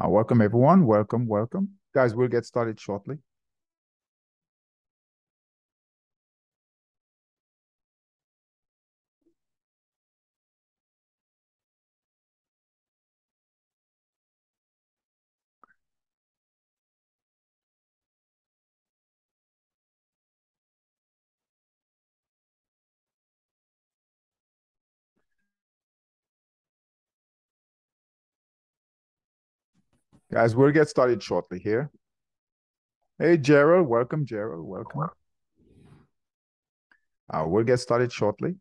Welcome, everyone. Welcome, welcome. Guys, we'll get started shortly. Guys, we'll get started shortly here. Hey, Gerald, welcome, Gerald, welcome. We'll get started shortly.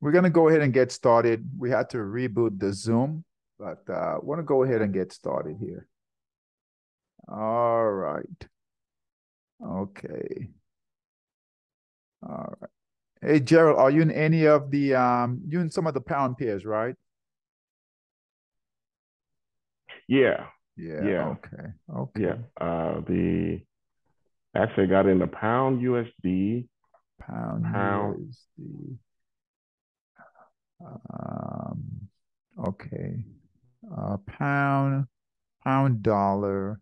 We're going to go ahead and get started. We had to reboot the Zoom, but I want to go ahead and get started here. All right. Okay. All right. Hey, Gerald, are you in any of the, you in some of the pound pairs, right? Yeah. Yeah. Yeah. Okay. Okay. Yeah. The actually got in the pound USD, Pound pound. USD. Okay. Pound dollar.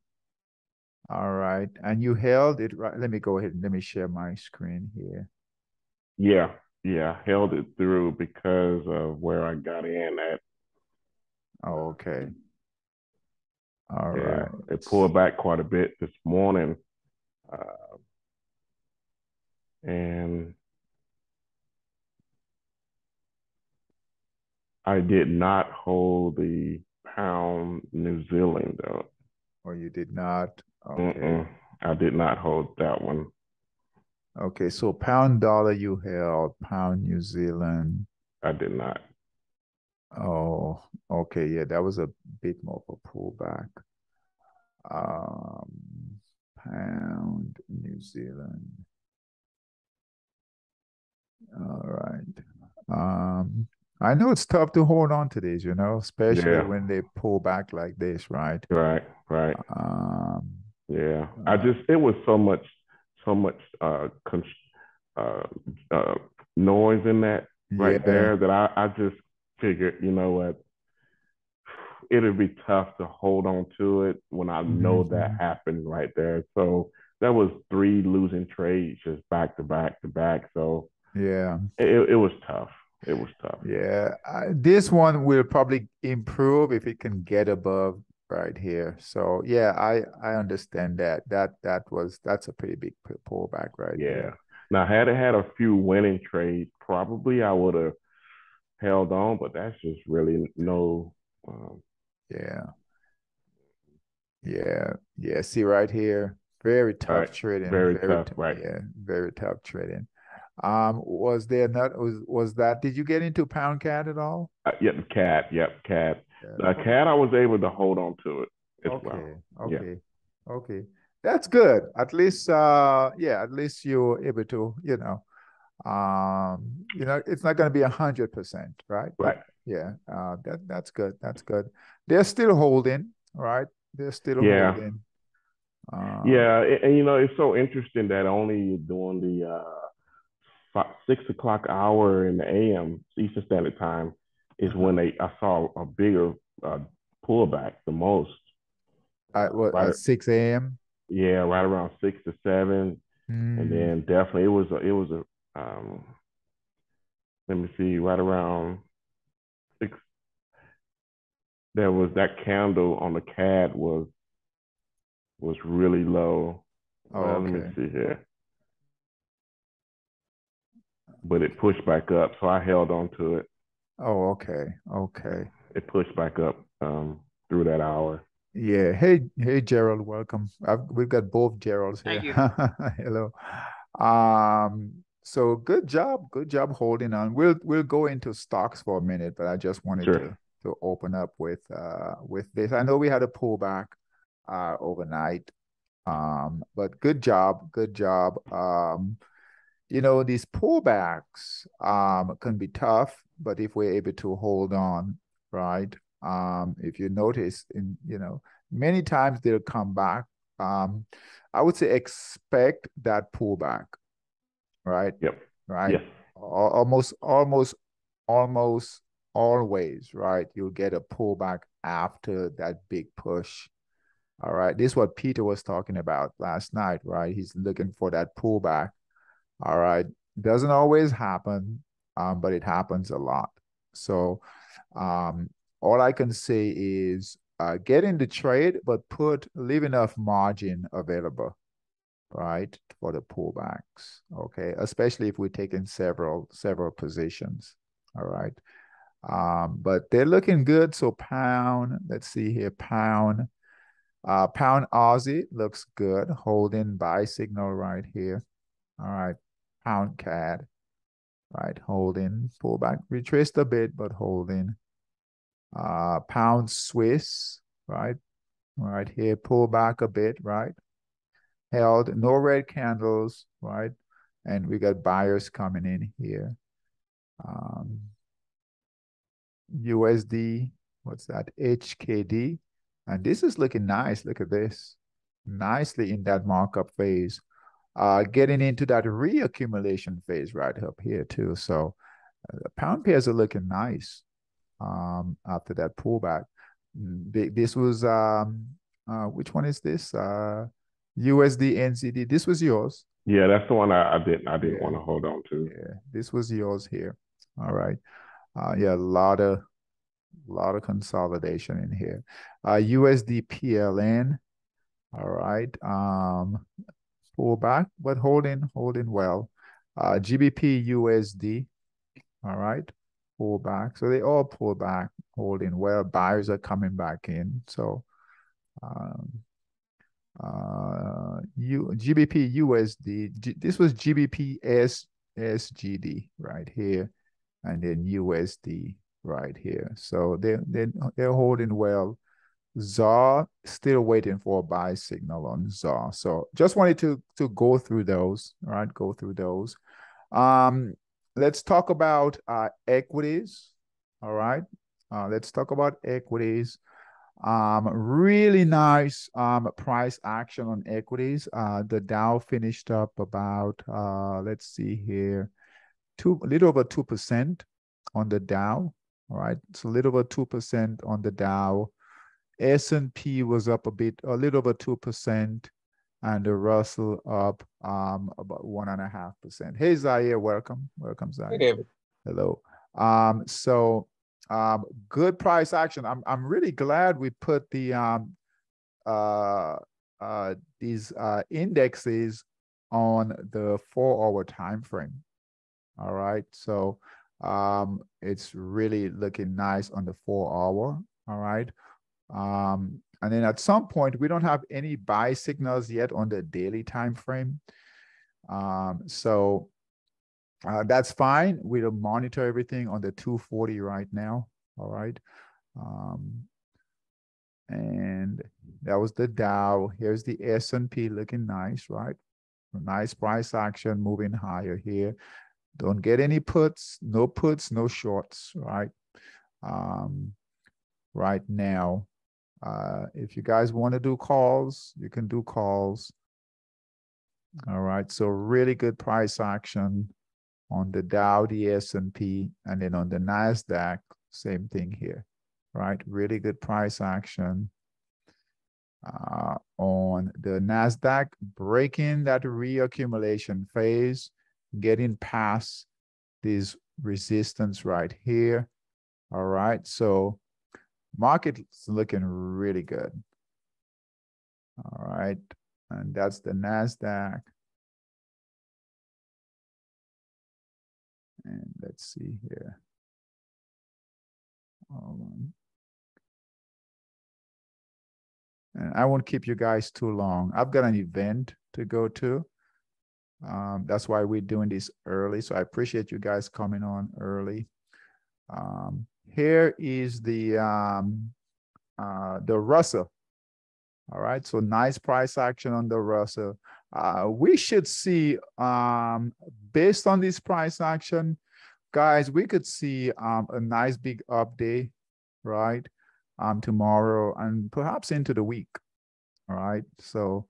All right. And you held it right. Let me go ahead and let me share my screen here. Yeah. Yeah. Held it through because of where I got in at. Oh, okay. All Yeah. right. It pulled back quite a bit this morning. And I did not hold the pound New Zealand though. Oh, you did not. Okay. Mm-mm. I did not hold that one. Okay. So pound dollar you held, pound New Zealand. I did not. Oh, okay. Yeah, that was a bit more of a pullback. Pound New Zealand. All right. I know it's tough to hold on to these, especially Yeah. when they pull back like this, right? Right. Right. Um, Yeah. uh, It was so much uh, uh, noise in that right yeah. there that I just figured, you know what, it'll be tough to hold on to it when I know that Mhm. happened right there. So that was three losing trades just back to back to back. So Yeah. it was tough. It was tough. Yeah. This one will probably improve if it can get above right here. So yeah, I understand that. That's a pretty big pullback right Yeah. there. Now, had it had a few winning trades, probably I would have held on, but that's just really no. Um, Yeah. Yeah. Yeah. See right here. Very all tough right, trading. very tough, right? Yeah, very tough trading. Was there not was that did you get into pound cat at all? Yep, the cat. Yep, cat. Yeah. The Oh, cat, I was able to hold on to it as well. okay, Yeah, okay, okay. That's good. At least yeah, at least you're able to, it's not gonna be 100%, right? But right. yeah, that's good. That's good. They're still holding, right? They're still Yeah, holding. Um, yeah. And, you know, it's so interesting that only during the 6 o'clock hour in the AM Eastern Standard Time is uh-huh. when I saw a bigger uh, pullback the most. At what, Right. at 6 a.m.? Yeah, right around 6 to 7, and Mm, then definitely it was a let me see, right around six. There was that candle on the CAD was really low. Oh, Well, let me okay. see here. But it pushed back up, so I held on to it. Oh, okay. Okay. It pushed back up through that hour. Yeah. Hey, Gerald, welcome. We've got both Geralds Thank here. you. Hello. So good job holding on. We'll go into stocks for a minute, but I just wanted Sure. to open up with this. I know we had a pullback overnight. But good job. These pullbacks can be tough, but if we're able to hold on, right? If you notice many times they'll come back. Um, I would say expect that pullback, right? Yep. Right. Yes. Almost always, right? You'll get a pullback after that big push. All right. This is what Peter was talking about last night, right? He's looking for that pullback. All right. It doesn't always happen, but it happens a lot. So um, all I can say is get in the trade, but leave enough margin available, right, for the pullbacks. Okay. Especially if we're taking several positions. All right. But they're looking good. So pound, let's see here, pound Aussie looks good, holding buy signal right here. All right, pound CAD, right, holding, pullback, retraced a bit, but holding. Pound Swiss, right here, pull back a bit, right, held, no red candles, right, and we got buyers coming in here. USD, what's that? HKD, and this is looking nice. Look at this, nicely in that markup phase. Getting into that reaccumulation phase right up here too. So the pound pairs are looking nice after that pullback. This was which one is this? USD NZD. This was yours. Yeah, that's the one I didn't Yeah, want to hold on to. yeah. This was yours here. All right. Yeah, a lot of consolidation in here. USD PLN. All right. Pull back, but holding well. GBP USD. All right. Pull back. So they all pull back, holding well. Buyers are coming back in. So um, GBP USD. This was GBP SGD right here, and then USD right here. So they're holding well. ZAR still waiting for a buy signal on ZAR. So just wanted to go through those. All right, go through those. Um, let's talk about equities. All right. Let's talk about equities. Really nice price action on equities. The Dow finished up about let's see here, a little over 2% on the Dow. All right, it's a little over 2% on the Dow. S&P was up a little over 2%, and the Russell up about 1.5%. Hey Zaire, welcome Hey, Zaire. David. Hello. So good price action. I'm really glad we put uh, these indexes on the 4-hour time frame. All right, so it's really looking nice on the 4-hour. All right. And then at some point, we don't have any buy signals yet on the daily time frame. So that's fine. We'll monitor everything on the 240 right now. All right. And that was the Dow. Here's the S&P looking nice, right? Nice price action moving higher here. Don't get any puts, no shorts, right? Right now. If you guys want to do calls, you can do calls. All right. So really good price action on the Dow, the S&P, and then on the NASDAQ, same thing here, right? Really good price action on the NASDAQ, breaking that reaccumulation phase, getting past these resistance right here. All right, so market's looking really good. All right, and that's the NASDAQ. And let's see here. Hold on. And I won't keep you guys too long. I've got an event to go to. That's why we're doing this early. So I appreciate you guys coming on early. Here is the Russell. All right, so nice price action on the Russell. We should see, based on this price action, guys, we could see a nice big up day, right? Tomorrow and perhaps into the week. All right, so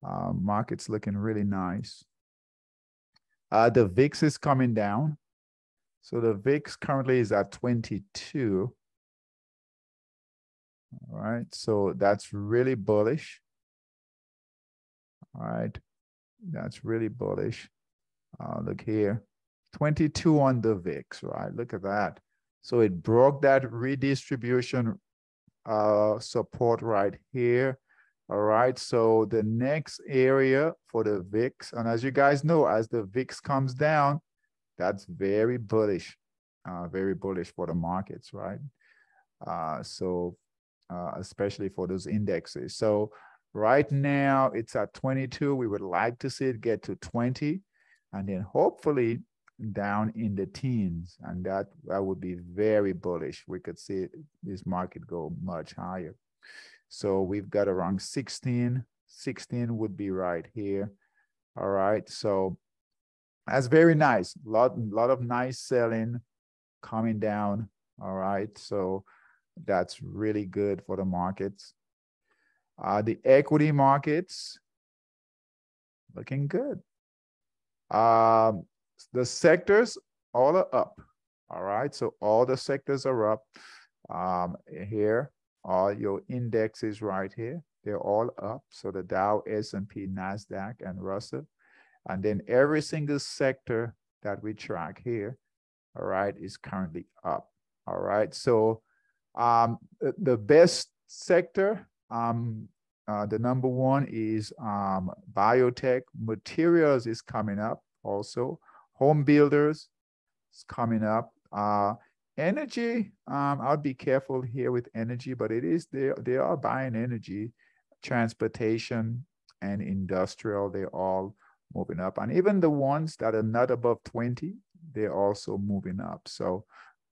market's looking really nice. The VIX is coming down. So the VIX currently is at 22. All right, so that's really bullish. All right, that's really bullish. Look here, 22 on the VIX, right? Look at that. So it broke that redistribution support right here. All right, so the next area for the VIX, and as you guys know, as the VIX comes down, that's very bullish for the markets, right? Especially for those indexes. So right now it's at 22. We would like to see it get to 20 and then hopefully down in the teens. And that would be very bullish. We could see this market go much higher. So we've got around 16. 16 would be right here. All right. So that's very nice. Lot of nice selling coming down. All right. So that's really good for the markets. The equity markets looking good. The sectors all are up. All right. So all the sectors are up. Here, all your indexes right here, they're all up. So the Dow, S&P, NASDAQ, and Russell. And then every single sector that we track here, all right, is currently up. All right. So the best sector, the number one is biotech. Materials is coming up also. Home builders is coming up. Energy, I'll be careful here with energy, but it is, they are buying energy. Transportation and industrial, they're all moving up. And even the ones that are not above 20, they're also moving up. So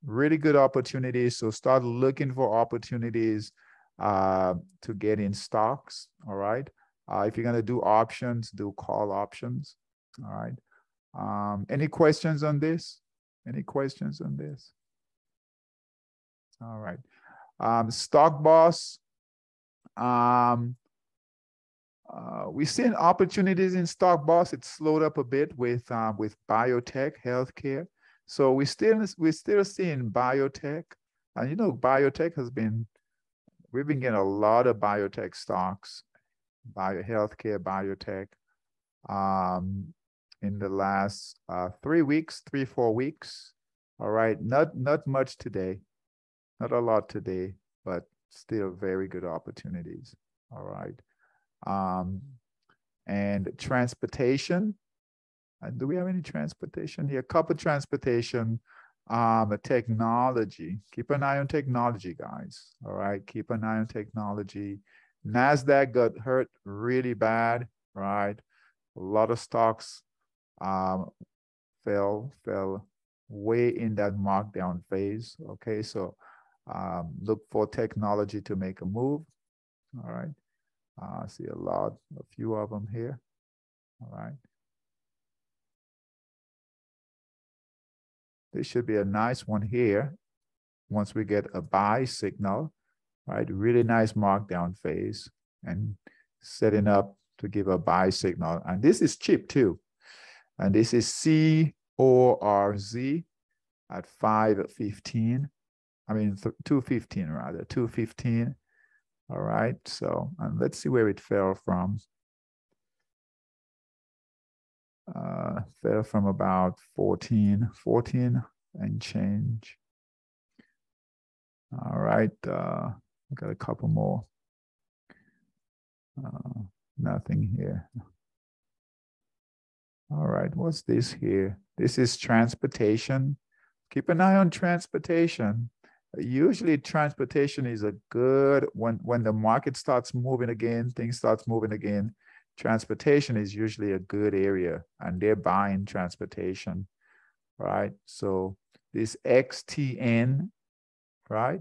really good opportunities. So start looking for opportunities to get in stocks. All right. If you're going to do options, do call options. All right. Any questions on this? Any questions on this? All right. Stock Boss. We've seen opportunities in Stock Boss. It slowed up a bit with biotech, healthcare. So we're still seeing biotech, and you know, biotech we've been getting a lot of biotech stocks, healthcare, biotech, in the last 3 weeks, 4 weeks. All right, not much today, not a lot today, but still very good opportunities. All right, and transportation. Do we have any transportation here? A couple transportation, technology. Keep an eye on technology, guys. All right, keep an eye on technology. NASDAQ got hurt really bad, right? A lot of stocks fell way in that markdown phase. Okay, so look for technology to make a move. All right, I see a few of them here. All right. This should be a nice one here once we get a buy signal, right? Really nice markdown phase and setting up to give a buy signal. And this is cheap too. And this is CORZ at 515. I mean, 215 rather, 215. All right, so, and let's see where it fell from. Fell from about 14. and change. All right, I got a couple more. Nothing here. All right, what's this here? This is transportation. Keep an eye on transportation. Usually transportation is a good, when the market starts moving again, things starts moving again, transportation is usually a good area, and they're buying transportation, right? So this XTN, right,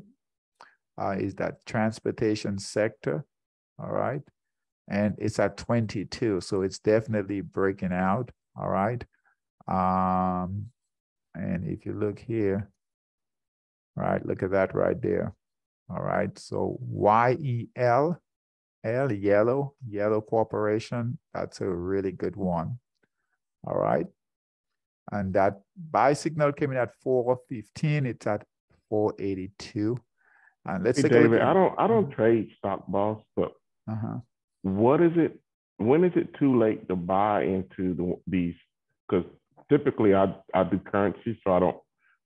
is that transportation sector, all right? And it's at 22, so it's definitely breaking out, all right? And if you look here, right, look at that right there, all right? So YEL, Yellow Corporation, that's a really good one, all right? And that buy signal came in at 415, it's at 482. And let's Hey take a look David, at I don't trade stock, boss, but what is it? When is it too late to buy into these? Because typically I do currency, so I don't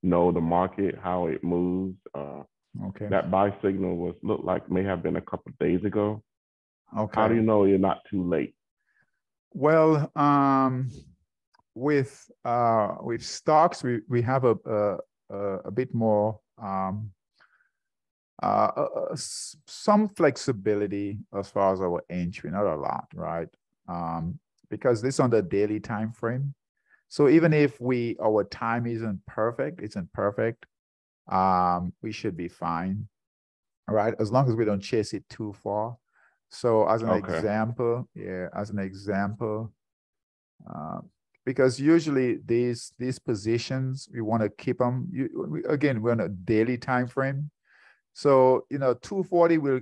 know the market, how it moves. Okay. That buy signal looked like may have been a couple of days ago. Okay. How do you know you're not too late? Well, with stocks, we have a bit more some flexibility as far as our entry, not a lot, right? Because this on the daily time frame. So even if our time isn't perfect, we should be fine, all right? As long as we don't chase it too far. So as an example, because usually these positions, we want to keep them, again, we're on a daily time frame. So, 240 will,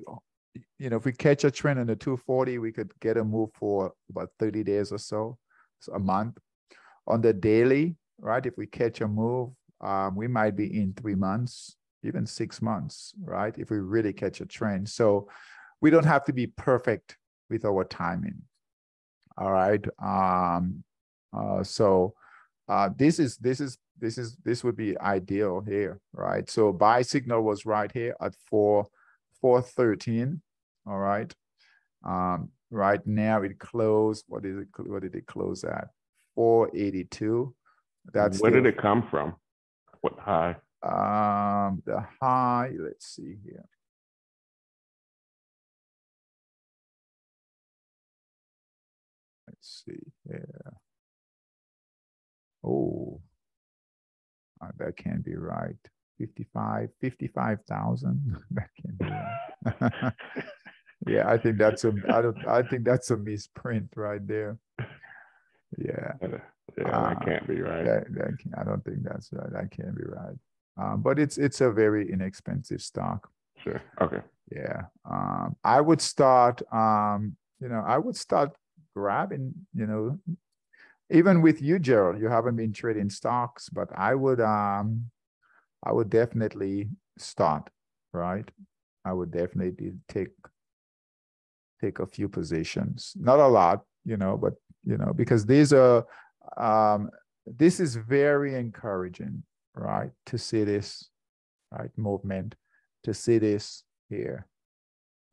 if we catch a trend in the 240, we could get a move for about 30 days or so a month. On the daily, right, if we catch a move, we might be in 3 months, even 6 months, right, if we really catch a trend. So we don't have to be perfect with our timing, all right? This would be ideal here, right? So buy signal was right here at 413, all right? Right now it closed, what did it close at? 482. That's where did it come from? What high? The high, let's see here. Let's see here. Oh, that can't be right. 55,000. That can't be right. Yeah, I think that's a misprint right there. Yeah. That can't be right. I don't think that's right. That can't be right. But it's a very inexpensive stock. Sure. Okay. Yeah. I would start grabbing, even with you, Gerald, you haven't been trading stocks, but I would definitely start, right? I would definitely take a few positions, not a lot, but because this is very encouraging, right? To see this, right, movement, to see this here.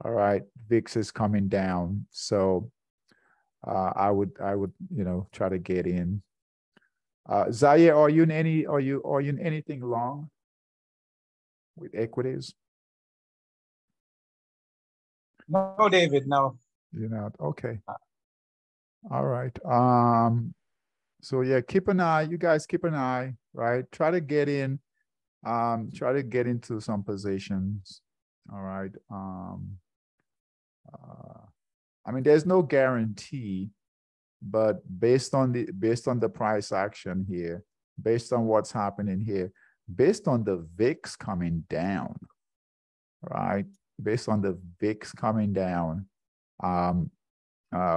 All right, VIX is coming down, so I would try to get in. Zaire, are you in anything long with equities? No, David, no. You're not? Okay. All right. So yeah, keep an eye. You guys keep an eye, right? Try to get in. Try to get into some positions. All right. I mean, there's no guarantee, but based on the price action here, based on what's happening here, based on the VIX coming down, right? Based on the VIX coming down,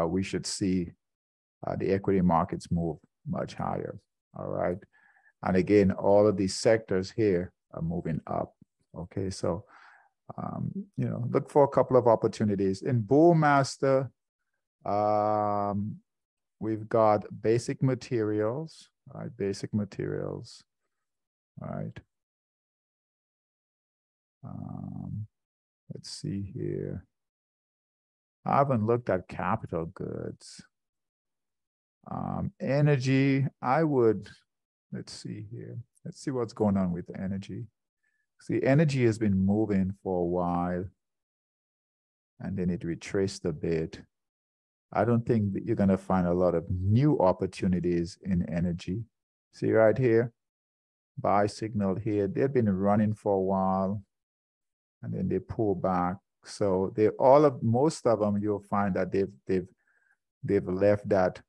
we should see the equity markets move much higher, all right? And again, all of these sectors here are moving up, okay? So, look for a couple of opportunities. In Bullmaster, we've got basic materials, right? Basic materials. All right. Let's see here. I haven't looked at capital goods. Energy, I would, let's see here. Let's see what's going on with energy. See, energy has been moving for a while, and then it retraced a bit. I don't think that you're going to find a lot of new opportunities in energy. See right here, buy signal here. They've been running for a while, and then they pull back. So they most of them, you'll find that they've left that,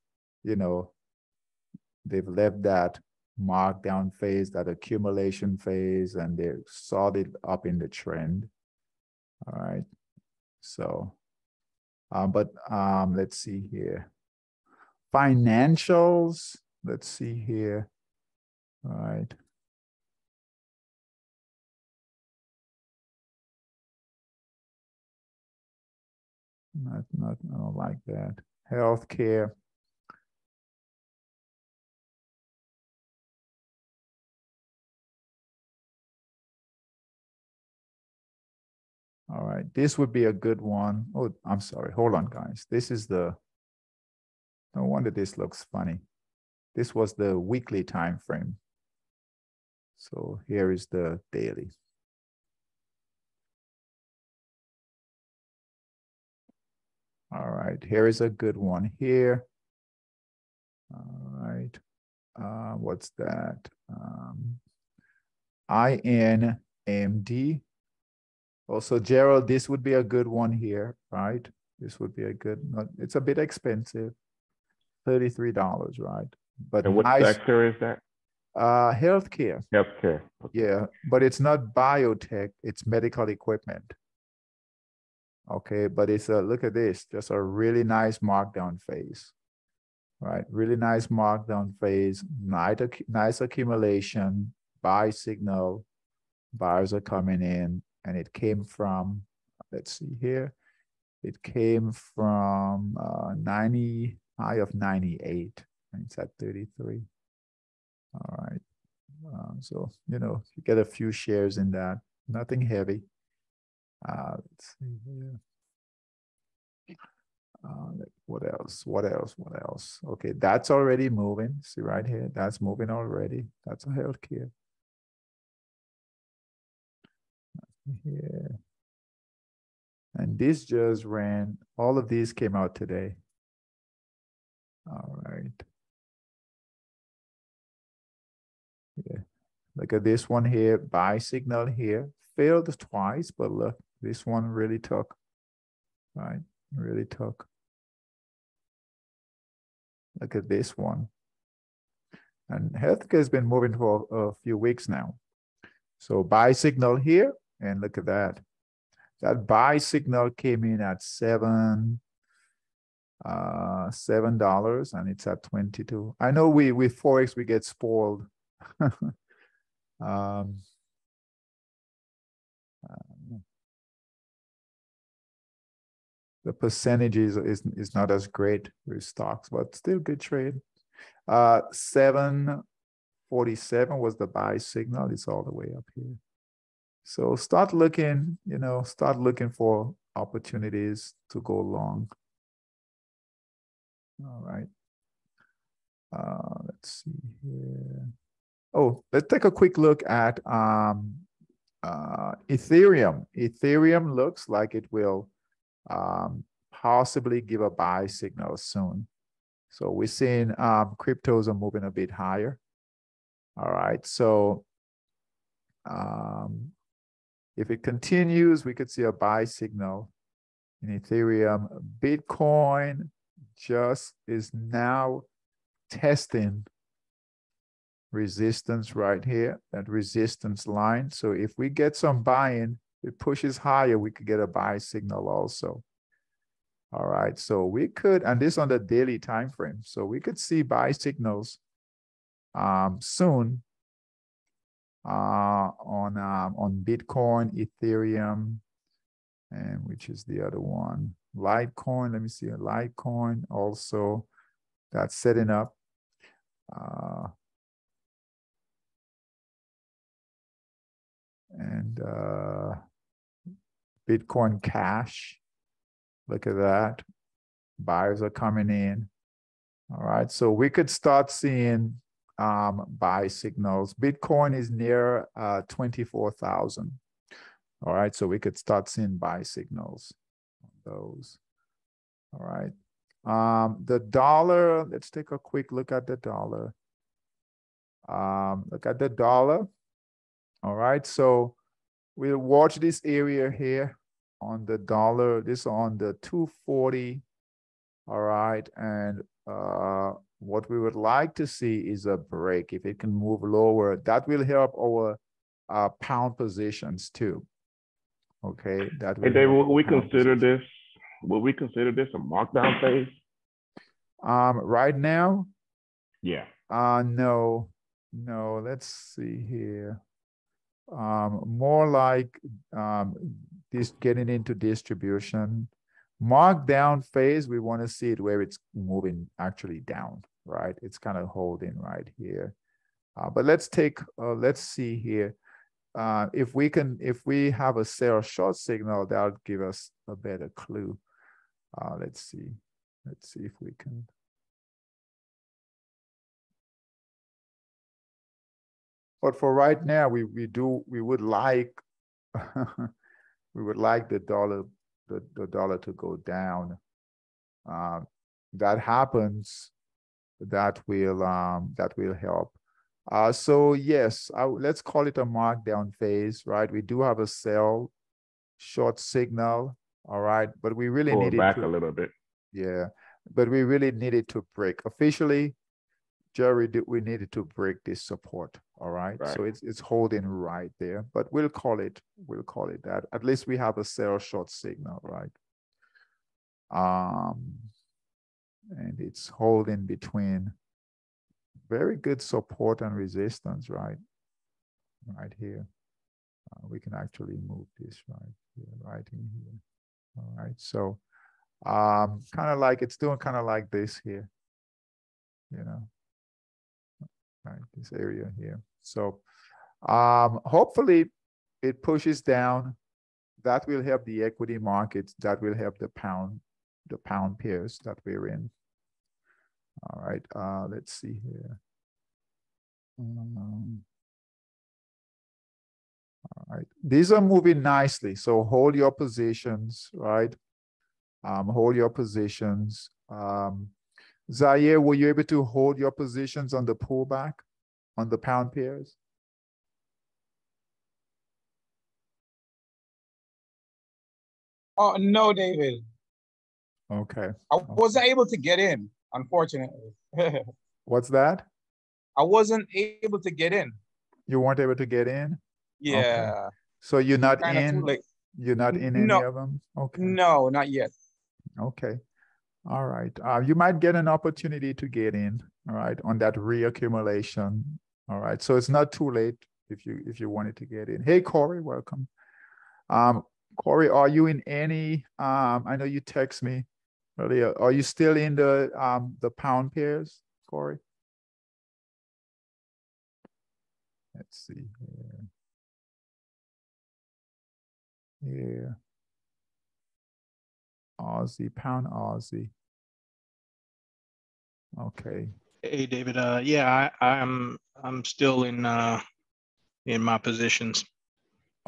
they've left that markdown phase, that accumulation phase, and they're solid up in the trend. All right. So, let's see here. Financials, let's see here. All right. I don't like that. Healthcare. All right, this would be a good one. Oh, I'm sorry. Hold on, guys. This is no wonder this looks funny. This was the weekly time frame. So here is the daily. All right, here is a good one here. All right, what's that? INMD. Also, Gerald, this would be a good one here, right? This would be a good, it's a bit expensive, $33, right? But and what sector is that? Healthcare. Healthcare. Okay. Yeah, but it's not biotech, it's medical equipment. Okay, but it's look at this, just a really nice markdown phase, right? Really nice markdown phase, nice accumulation, buy signal, buyers are coming in, and it came from, let's see here, it came from 90, high of 98, and it's at 33. All right. So, you get a few shares in that, nothing heavy. Let's see here. What else? Okay, that's already moving. See right here, that's moving already. That's a healthcare. Here. And this just ran, all of these came out today. All right. Yeah. Look at this one here, buy signal here. Failed twice, but look, this one really took, right? Really took. Look at this one. And healthcare has been moving for a few weeks now. So buy signal here, and look at that. That buy signal came in at $7, and it's at 22. I know with Forex we get spoiled. The percentage is not as great with stocks, but still good trade. 747 was the buy signal. It's all the way up here. So start looking, start looking for opportunities to go long. All right. Let's see here. Oh, let's take a quick look at Ethereum. Ethereum looks like it will possibly give a buy signal soon. So we're seeing cryptos are moving a bit higher. All right. So if it continues, we could see a buy signal in Ethereum. Bitcoin just is now testing resistance right here, that resistance line. So if we get some buy-in, it pushes higher, we could get a buy signal also. All right, so we could, and this on the daily time frame, so we could see buy signals soon on Bitcoin, Ethereum, and which is the other one, Litecoin. Let me see, Litecoin also, that's setting up. And Bitcoin Cash. Look at that. Buyers are coming in. All right. So we could start seeing buy signals. Bitcoin is near 24,000. All right. So we could start seeing buy signals on those. All right. The dollar, let's take a quick look at the dollar. Look at the dollar. All right. So we'll watch this area here on the dollar. This on the 240. All right. And what we would like to see is a break. If it can move lower, that will help our pound positions too. Okay. That will hey, David, will we consider this a markdown phase? Right now? Yeah. No. Let's see here. More like this getting into distribution. Markdown phase, we want to see it where it's moving actually down, right? It's kind of holding right here. But let's see here. If we have a sell short signal, that'll give us a better clue. Let's see if we can. But for right now, we would like we would like the dollar to go down. That happens, that will help. So yes, let's call it a markdown phase, right? We do have a sell short signal, all right, but we really need it back a little bit. Yeah, but we really needed to break officially. Jerry, we needed to break this support. All right. So it's holding right there, but we'll call it that. At least we have a sell short signal, right? And it's holding between very good support and resistance, right? Right here. We can actually move this right here, right in here. All right. So kind of like it's doing kind of like this here, you know. Right, this area here. So hopefully it pushes down. That will help the equity markets. That will help the pound pairs that we're in. All right, let's see here. All right, these are moving nicely. So hold your positions, right? Hold your positions. Zaire, were you able to hold your positions on the pullback on the pound pairs? Oh, no, David. Okay. I wasn't able to get in, unfortunately. What's that? I wasn't able to get in. You weren't able to get in? Yeah. Okay. So you're not in? You're not in any of them? Okay. No, not yet. Okay. All right. You might get an opportunity to get in, all right, on that reaccumulation. All right. So it's not too late if you wanted to get in. Hey, Corey, welcome. Corey, are you in any, I know you text me earlier. Are you still in the pound pairs, Corey? Let's see here. Yeah. Aussie, pound Aussie. Okay. Hey, David. Yeah, I'm still in my positions.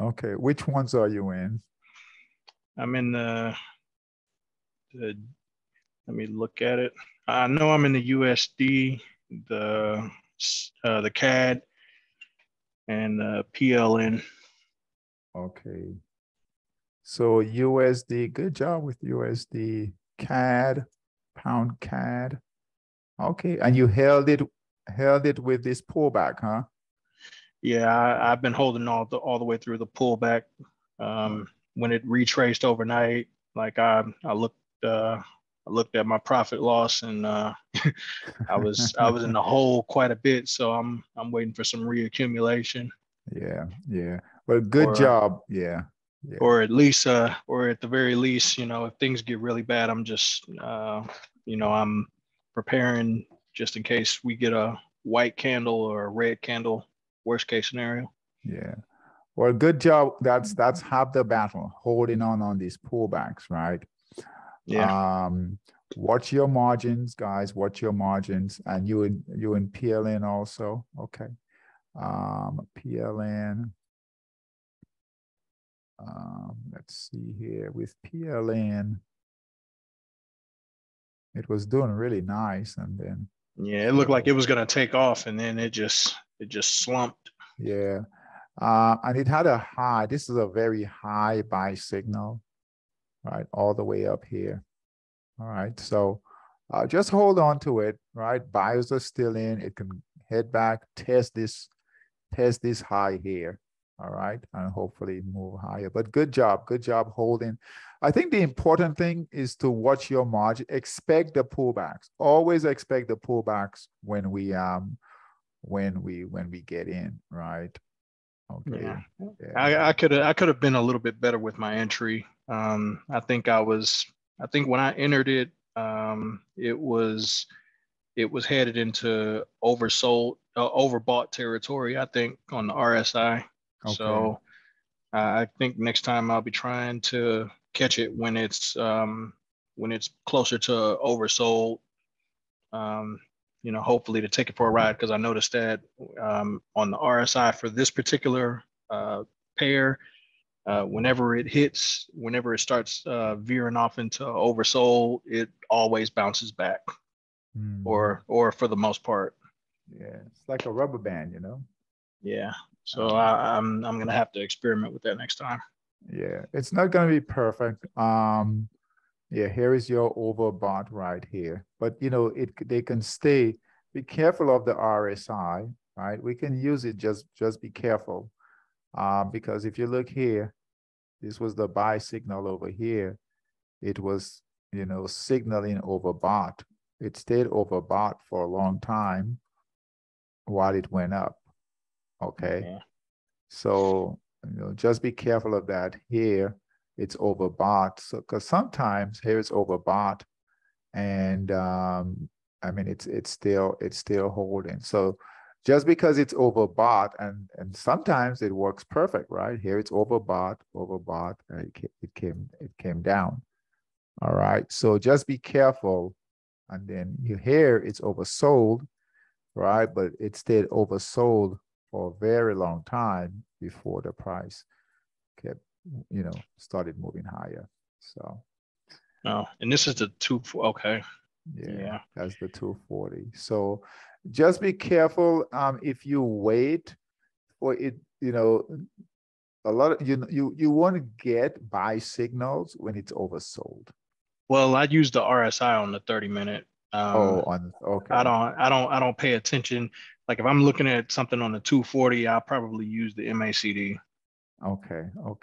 Okay. Which ones are you in? I'm in the let me look at it. I know I'm in the USD, the CAD, and PLN. Okay. So USD, good job with USD, CAD, pound CAD. Okay, and you held it with this pullback, huh? Yeah, I've been holding all the way through the pullback. When it retraced overnight, like I looked at my profit loss, and I was in the hole quite a bit. So I'm waiting for some reaccumulation. Yeah. Well, good job. Yeah. Or at least, or at the very least, if things get really bad, I'm just, I'm preparing just in case we get a white candle or a red candle, worst case scenario. Yeah. Well, good job. That's half the battle, holding on these pullbacks, right? Yeah. Watch your margins, guys. Watch your margins, and you in PLN also. Okay. PLN. Let's see here with PLN. It was doing really nice, and then yeah, it looked like it was going to take off, and then it just slumped. Yeah. And it had a high. This is a very high buy signal, right? All the way up here. All right. So just hold on to it, right? Buyers are still in. It can head back, test this high here. All right. And hopefully move higher. But good job. Good job holding. I think the important thing is to watch your margin. Expect the pullbacks. Always expect the pullbacks when we get in, right? Okay. Yeah. Yeah. I could have been a little bit better with my entry. I think when I entered it, it was headed into overbought territory, I think, on the RSI. Okay. So I think next time I'll be trying to catch it when it's closer to oversold. Hopefully to take it for a ride, because I noticed that on the RSI for this particular pair, whenever it starts veering off into oversold, it always bounces back, or for the most part. Yeah, it's like a rubber band, Yeah. So I'm gonna have to experiment with that next time. Yeah, it's not gonna be perfect. Yeah, here is your overbought right here, but they can stay. Be careful of the RSI, right? We can use it. Just be careful, because if you look here, this was the buy signal over here. It was signaling overbought. It stayed overbought for a long time while it went up. Okay. Yeah. So, just be careful of that. Here, it's overbought. So, because sometimes here it's overbought, and I mean it's still holding. So, just because it's overbought, and sometimes it works perfect, right? Here it's overbought, and it came down. All right. So just be careful, and then here it's oversold, right? But it stayed oversold for a very long time before the price kept, started moving higher. So. Oh, and this is the two. Okay. Yeah, that's the 240. So just be careful. If you wait for it, a lot of you want to get buy signals when it's oversold. Well, I use the RSI on the 30-minute. Okay. I don't pay attention. Like if I'm looking at something on the 240, I'll probably use the MACD. Okay. All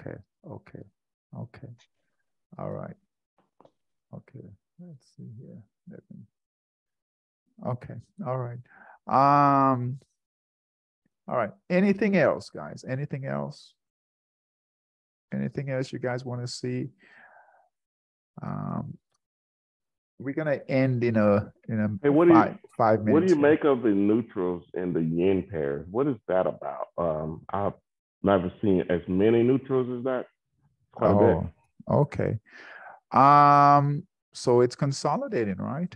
right. Okay. Let's see here. Okay. All right. All right. Anything else, guys? Anything else? Anything else you guys want to see? We're gonna end in a hey, 5 minutes. What do you make of the neutrals and the yen pairs? What is that about? I've never seen as many neutrals as that. Quite a bit. Okay. So it's consolidating, right?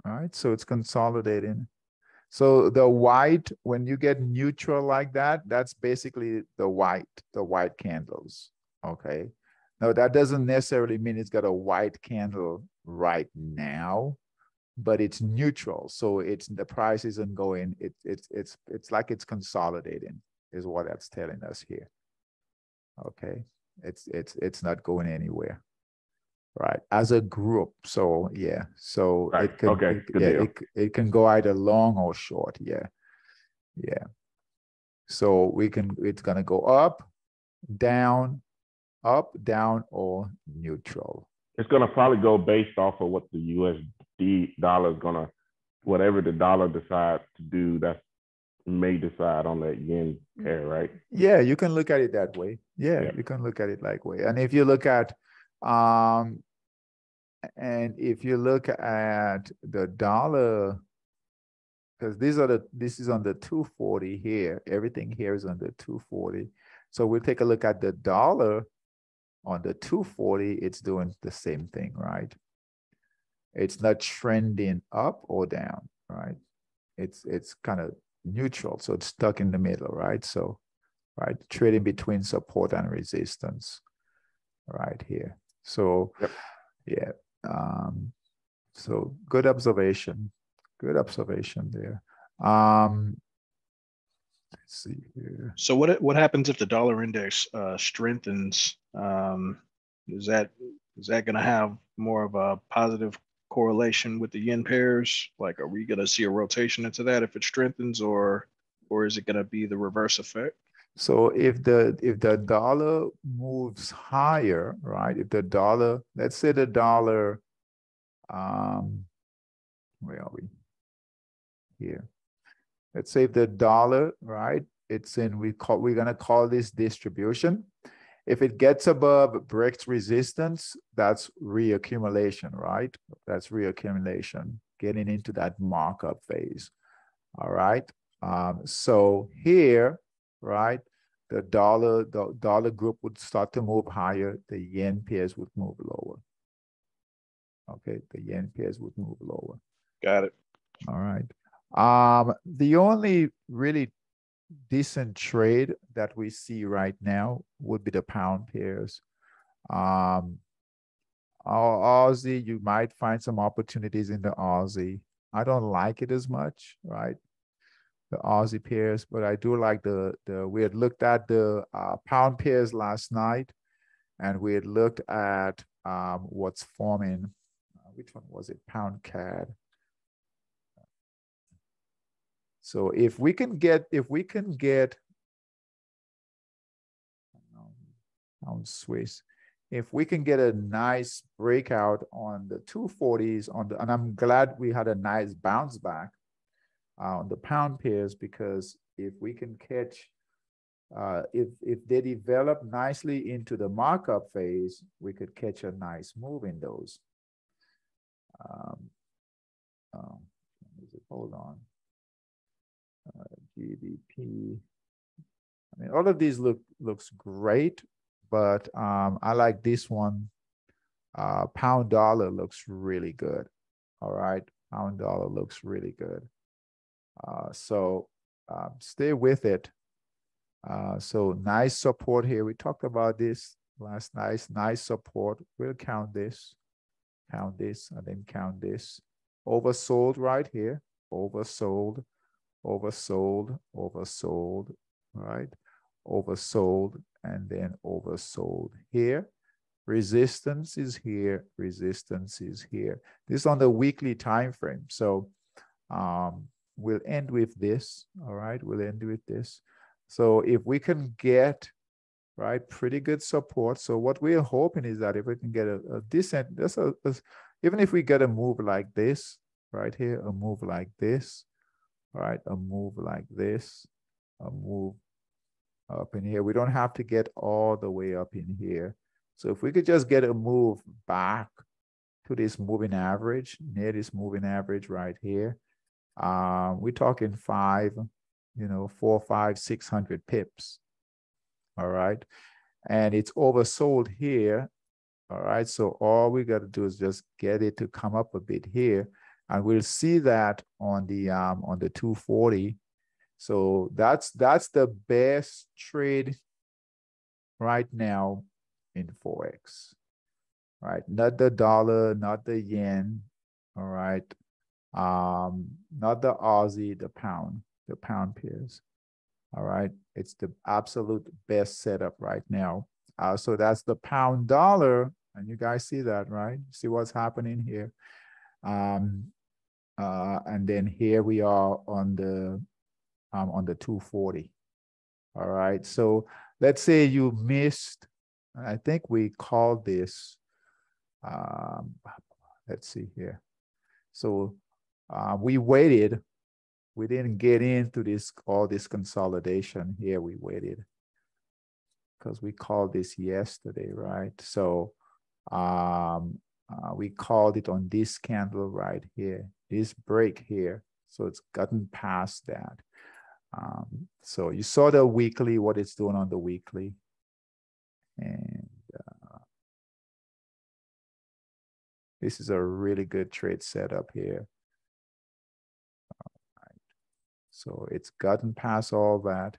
All right. So it's consolidating. So the white, when you get neutral like that, that's basically the white candles. Okay. Now that doesn't necessarily mean it's got a white candle right now, but it's neutral. So the price isn't going. It's like it's consolidating, is what that's telling us here. Okay. It's not going anywhere. Right, as a group. So yeah, so right. It can it can go either long or short. Yeah. So it's gonna go up, down, or neutral. It's gonna probably go based off of what the USD dollar is gonna, whatever the dollar decides to do, that may decide on that yen pair, right? Yeah, you can look at it that way. Yeah, you can look at it that way. And if you look at the dollar, because this is on the 240 here. Everything here is on the 240. So we'll take a look at the dollar on the 240. It's doing the same thing, right? It's not trending up or down, right? It's kind of neutral, so it's stuck in the middle, right? So, right, trading between support and resistance, right here. So, yep. Yeah. So good observation. Good observation there. Let's see here. So what happens if the dollar index strengthens? Is that going to have more of a positive correlation with the yen pairs? Like, are we going to see a rotation into that if it strengthens, or is it going to be the reverse effect? So if the dollar moves higher, right? If the dollar, let's say the dollar, where are we? Here. Let's say if the dollar, right? It's in, we're gonna call this distribution. If it gets above breaks resistance, that's reaccumulation, right? That's reaccumulation, getting into that markup phase. All right. So here, right, the dollar group would start to move higher, the yen pairs would move lower. Okay, the yen pairs would move lower. Got it. All right. The only really decent trade that we see right now would be the pound pairs. Our Aussie, you might find some opportunities in the Aussie. I don't like it as much, right? The Aussie pairs, but I do like we had looked at the pound pairs last night, and we had looked at what's forming. Which one was it? Pound CAD. So if we can get pound Swiss, if we can get a nice breakout on the 240s and I'm glad we had a nice bounce back on the pound pairs, because if we can catch, if they develop nicely into the markup phase, we could catch a nice move in those. Hold on. GBP. I mean, all of these looks great, but I like this one. Pound dollar looks really good. All right, pound dollar looks really good. So stay with it. So nice support here. We talked about this last night. Nice support. We'll count this, and then count this. Oversold right here. Oversold, oversold, oversold, right? Oversold, and then oversold here. Resistance is here. Resistance is here. This is on the weekly time frame. So we'll end with this. All right, we'll end with this. So if we can get, right, pretty good support. So what we're hoping is that if we can get a decent, even if we get a move like this, right here, a move like this, right, a move like this, a move up in here. We don't have to get all the way up in here. So if we could just get a move back to this moving average, near this moving average right here, we're talking 4, 5, 600 pips. All right. And it's oversold here. All right. So all we got to do is just get it to come up a bit here. And we'll see that on the 240. So that's the best trade right now in Forex. Right. Not the dollar, not the yen. All right. Not the Aussie, the pound pairs. All right. It's the absolute best setup right now. So that's the pound dollar. And you guys see that, right? See what's happening here. And then here we are on the 240. All right. So let's say you missed, I think we called this, let's see here. So we waited. We didn't get into all this consolidation here. We waited because we called this yesterday, right? So we called it on this candle right here, this break here. So it's gotten past that. So you saw the weekly, what it's doing on the weekly. And this is a really good trade setup here. All right. So it's gotten past all that.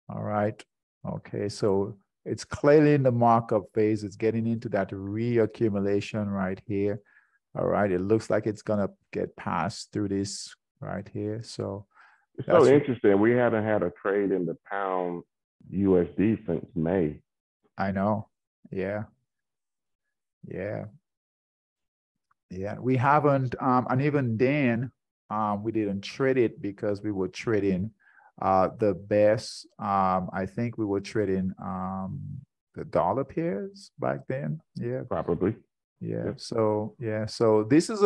All right. Okay, so it's clearly in the markup phase. It's getting into that reaccumulation right here. All right, it looks like it's gonna get passed through this right here. So it's so interesting. We haven't had a trade in the pound USD since May. I know. Yeah. Yeah. Yeah. We haven't, and even then, we didn't trade it because we were trading the best. I think we were trading the dollar pairs back then. Yeah. Probably. Yeah. Yep. So yeah. So this is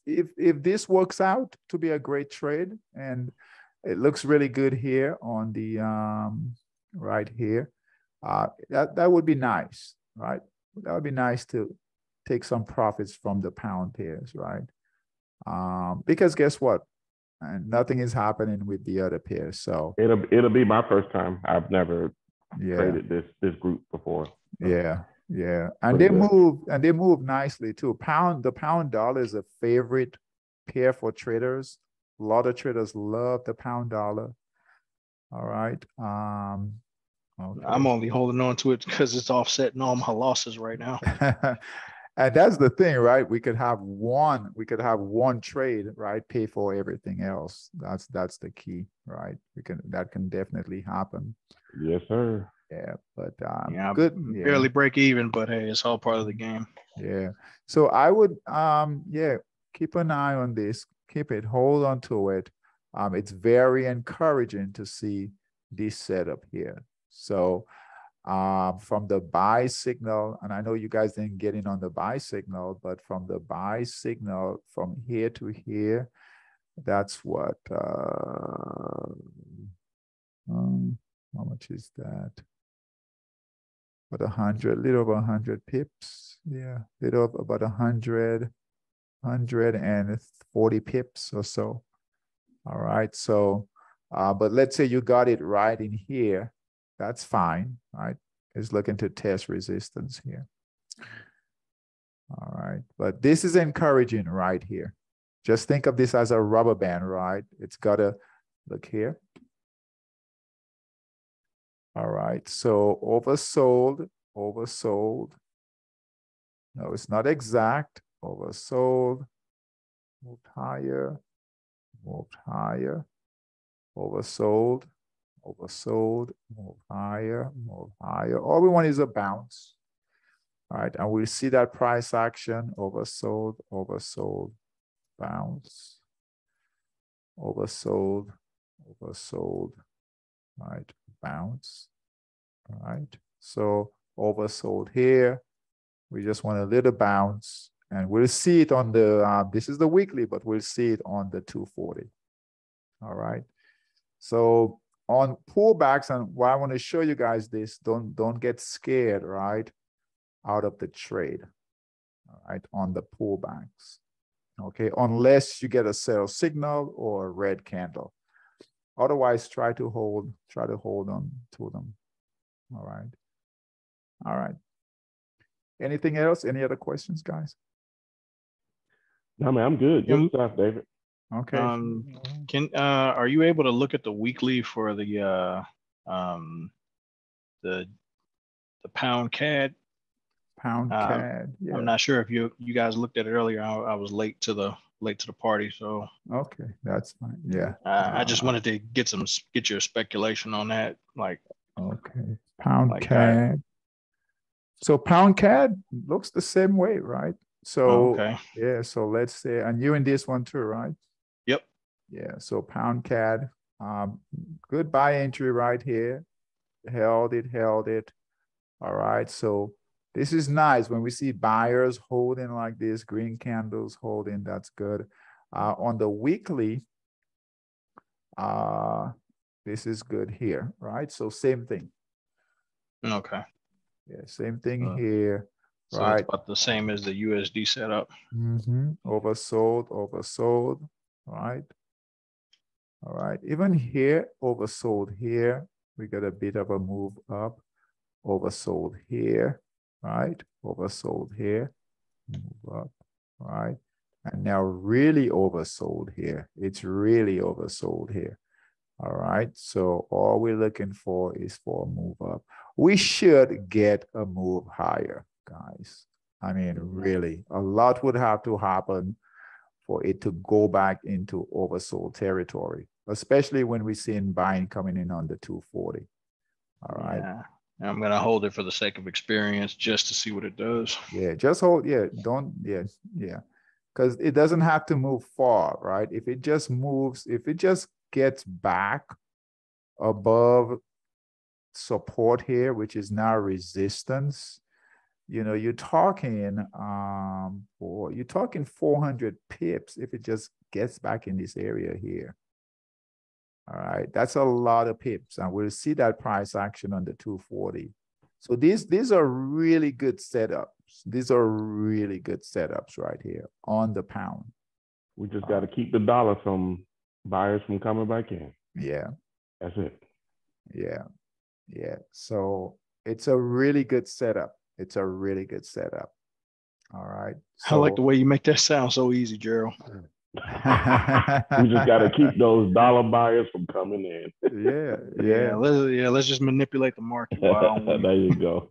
if this works out to be a great trade, and it looks really good here on the right here, that would be nice, right? That would be nice to take some profits from the pound pairs, right? Because guess what? And nothing is happening with the other pairs. So it'll be my first time. I've never traded this group before. So. Yeah. Yeah, and they move nicely too. The pound dollar is a favorite pair for traders. A lot of traders love the pound dollar. All right. Okay. I'm only holding on to it because it's offsetting all my losses right now. And that's the thing, right? We could have one trade, right? Pay for everything else. That's the key, right? That can definitely happen. Yes, sir. Yeah, but good. Barely break even, but hey, it's all part of the game. Yeah. So I would keep an eye on this. Hold on to it. It's very encouraging to see this setup here. So from the buy signal, and I know you guys didn't get in on the buy signal, but from the buy signal from here to here, that's what how much is that? About 100, little over 100 pips. Yeah, little about 140 pips or so. All right. So, but let's say you got it right in here. That's fine, right? It's looking to test resistance here. All right. But this is encouraging right here. Just think of this as a rubber band, right? It's got to look here. All right, so oversold. No, it's not exact. Oversold, moved higher, oversold, moved higher. All we want is a bounce. All right, and we see that price action, oversold, bounce, oversold, right, bounce. All right, so oversold here. We just want a little bounce, and we'll see it on the, this is the weekly, but we'll see it on the 240. All right. So on pullbacks, and why I want to show you guys this, don't get scared, right, out of the trade, all right, on the pullbacks. Okay, unless you get a sell signal or a red candle. Otherwise, try to hold on to them. All right. All right. Anything else? Any other questions, guys? No, man, I'm good. Good stuff, David. Okay. Are you able to look at the weekly for the pound CAD? Pound CAD. Yeah. I'm not sure if you guys looked at it earlier. I was late to the party, so okay, that's fine. Yeah. I just wanted to get your speculation on that. Like, okay, pound CAD. So pound CAD looks the same way, right? So yeah, so let's say, and you in this one too, right? Yep. Yeah, so pound CAD, good buy entry right here. Held it. All right, so this is nice when we see buyers holding like this, green candles holding, that's good. On the weekly, this is good here, right? So same thing. Okay. Yeah, same thing here. So it's about the same as the USD setup. Oversold, oversold, right? All right, even here, oversold here. We got a bit of a move up, oversold here, right? Oversold here, move up, right? And now really oversold here. It's really oversold here. All right, so all we're looking for is for a move up. We should get a move higher, guys. I mean, really, a lot would have to happen for it to go back into oversold territory, especially when we're seeing buying coming in on the 240. All right. Yeah. I'm going to hold it for the sake of experience just to see what it does. Yeah, just hold. Yeah, don't. Yeah, yeah. Because it doesn't have to move far, right? If it just moves, if it just gets back above support here, which is now resistance, you know, you're talking 400 pips if it just gets back in this area here. All right, that's a lot of pips, and we'll see that price action on the 240. So these are really good setups. These are really good setups right here on the pound. We just got to keep the dollar from buyers from coming back in. Yeah, that's it. Yeah, yeah. So it's a really good setup. It's a really good setup. All right. So, I like the way you make that sound so easy, Gerald. We just got to keep those dollar buyers from coming in. Yeah. Let's just manipulate the market. There you go.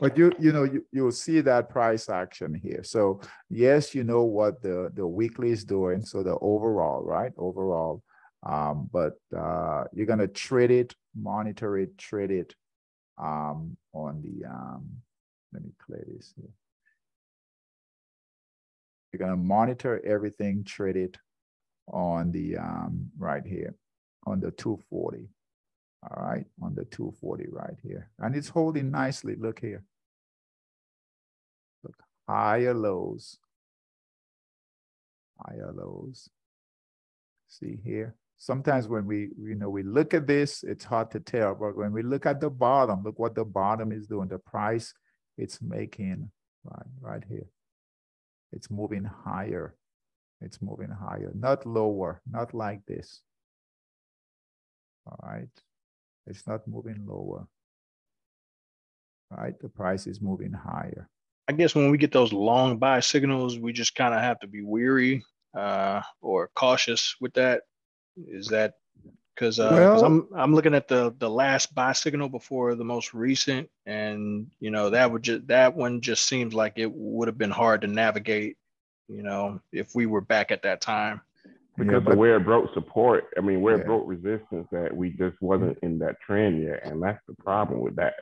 But you'll see that price action here. So yes, you know what the weekly is doing. So the overall, right? Overall. But you're gonna trade it, monitor it, trade it on the let me clear this here. You're gonna monitor everything, trade it on the right here on the 240. All right, on the 240 right here. And it's holding nicely. Look here. Look, higher lows. Higher lows. See here. Sometimes when we look at this, it's hard to tell. But when we look at the bottom, look what the bottom is doing. The price it's making right here. It's moving higher. It's moving higher, not lower, not like this. All right. It's not moving lower. Right? The price is moving higher. I guess when we get those long buy signals, we just kind of have to be weary or cautious with that. Is that because I'm looking at the last buy signal before the most recent, and that one just seems like it would have been hard to navigate, if we were back at that time. Because of where it broke support, I mean, where it broke resistance, that we just wasn't in that trend yet, and that's the problem with that.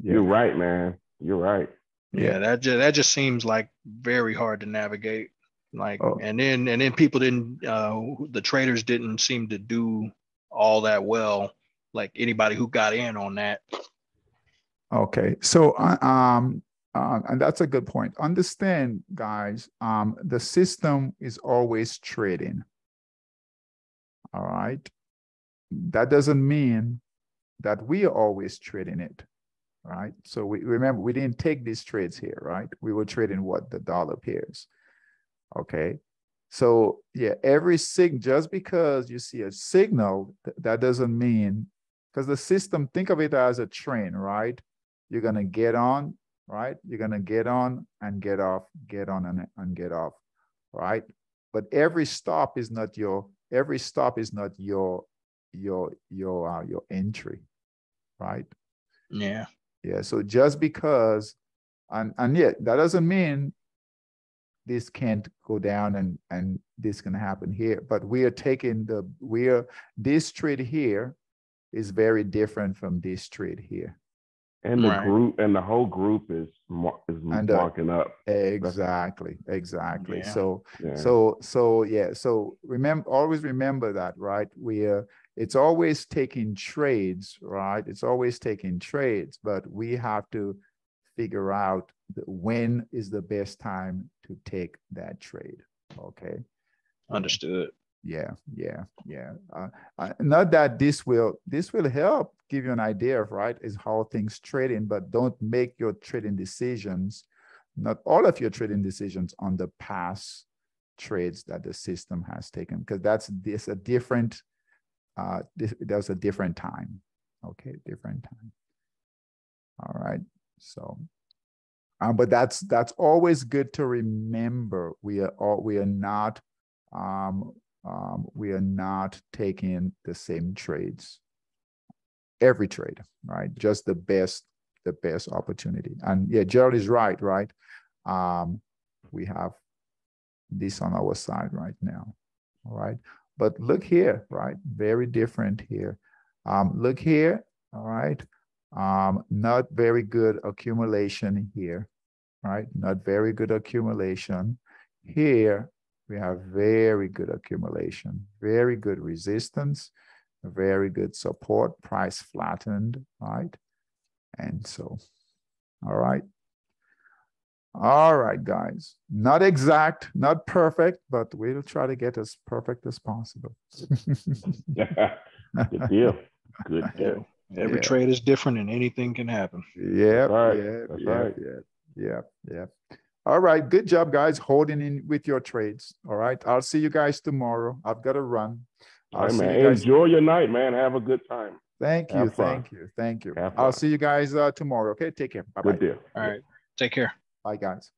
Yeah. You're right, man. You're right. Yeah, that just seems like very hard to navigate. And then people didn't, the traders didn't seem to do all that well. Like anybody who got in on that. Okay, so and that's a good point. Understand, guys, the system is always trading. All right. That doesn't mean that we are always trading it, right? So we remember we didn't take these trades here, right? We were trading what? The dollar pairs. Okay. So yeah, just because you see a signal, that doesn't mean, because the system, think of it as a train, right? You're going to get on, right? You're going to get on and get off, get on and get off, right? But every stop is not your entry, right? Yeah. Yeah. So just because, and yet that doesn't mean this can't go down and this can happen here. But we are taking this trade here is very different from this trade here. And the group and the whole group is marking up. Exactly. Yeah. So always remember that, right? It's always taking trades, right? It's always taking trades, but we have to figure out when is the best time to take that trade. Okay. Understood. Yeah. Not that this will help give you an idea of, right, is how things trading, but don't make your trading decisions not all of your trading decisions on the past trades that the system has taken, because there's a different time. Okay, different time. All right, so but that's always good to remember. We are not taking the same trades every trade, right? Just the best opportunity. And yeah, Gerald is right. We have this on our side right now. All right, but look here, right? Very different here. Look here. All right. Not very good accumulation here, right? Not very good accumulation. Here, we have very good accumulation, very good resistance, very good support, price flattened, right? And so, all right. All right, guys. Not exact, not perfect, but we'll try to get as perfect as possible. Good deal. Good deal. Every trade is different and anything can happen. Yeah, That's right. Yeah. All right, good job, guys, holding in with your trades. All right, I'll see you guys tomorrow. I've got to run. All right, man. Enjoy your night, man. Have a good time. Thank you. I'll see you guys tomorrow. Okay, take care. Bye-bye. Good deal. All right, take care. Bye, guys.